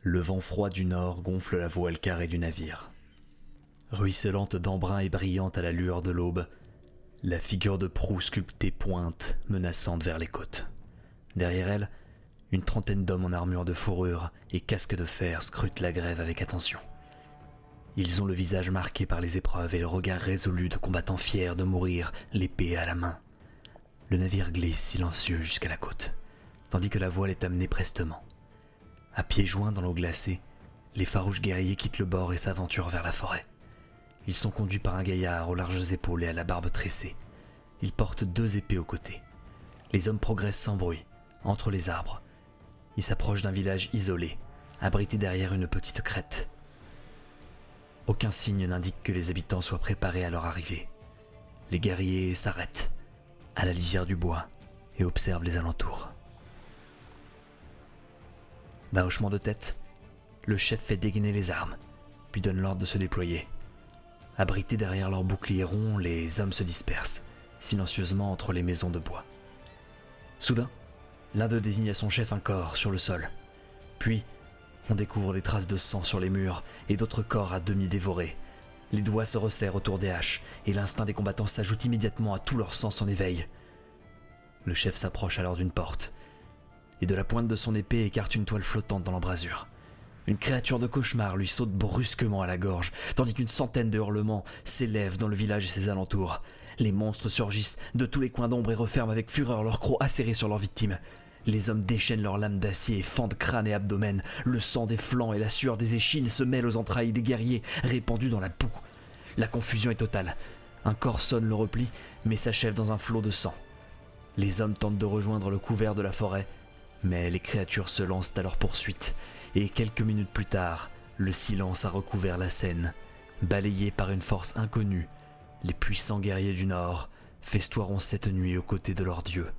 Le vent froid du nord gonfle la voile carrée du navire. Ruisselante d'embrun et brillante à la lueur de l'aube, la figure de proue sculptée pointe, menaçante vers les côtes. Derrière elle, une trentaine d'hommes en armure de fourrure et casque de fer scrutent la grève avec attention. Ils ont le visage marqué par les épreuves et le regard résolu de combattants fiers de mourir, l'épée à la main. Le navire glisse silencieux jusqu'à la côte, tandis que la voile est amenée prestement. À pieds joints dans l'eau glacée, les farouches guerriers quittent le bord et s'aventurent vers la forêt. Ils sont conduits par un gaillard aux larges épaules et à la barbe tressée. Ils portent 2 épées aux côtés. Les hommes progressent sans bruit, entre les arbres. Ils s'approchent d'un village isolé, abrité derrière une petite crête. Aucun signe n'indique que les habitants soient préparés à leur arrivée. Les guerriers s'arrêtent, à la lisière du bois, et observent les alentours. D'un hochement de tête, le chef fait dégainer les armes, puis donne l'ordre de se déployer. Abrités derrière leurs boucliers ronds, les hommes se dispersent, silencieusement entre les maisons de bois. Soudain, l'un d'eux désigne à son chef un corps sur le sol. Puis, on découvre des traces de sang sur les murs et d'autres corps à demi dévorés. Les doigts se resserrent autour des haches et l'instinct des combattants s'ajoute immédiatement à tout leur sens en éveil. Le chef s'approche alors d'une porte et de la pointe de son épée écarte une toile flottante dans l'embrasure. Une créature de cauchemar lui saute brusquement à la gorge, tandis qu'une centaine de hurlements s'élèvent dans le village et ses alentours. Les monstres surgissent de tous les coins d'ombre et referment avec fureur leurs crocs acérés sur leurs victimes. Les hommes déchaînent leurs lames d'acier et fendent crâne et abdomen. Le sang des flancs et la sueur des échines se mêlent aux entrailles des guerriers répandus dans la boue. La confusion est totale. Un corps sonne le repli, mais s'achève dans un flot de sang. Les hommes tentent de rejoindre le couvert de la forêt, mais les créatures se lancent à leur poursuite. Et quelques minutes plus tard, le silence a recouvert la scène. Balayés par une force inconnue, les puissants guerriers du Nord festoieront cette nuit aux côtés de leurs dieux.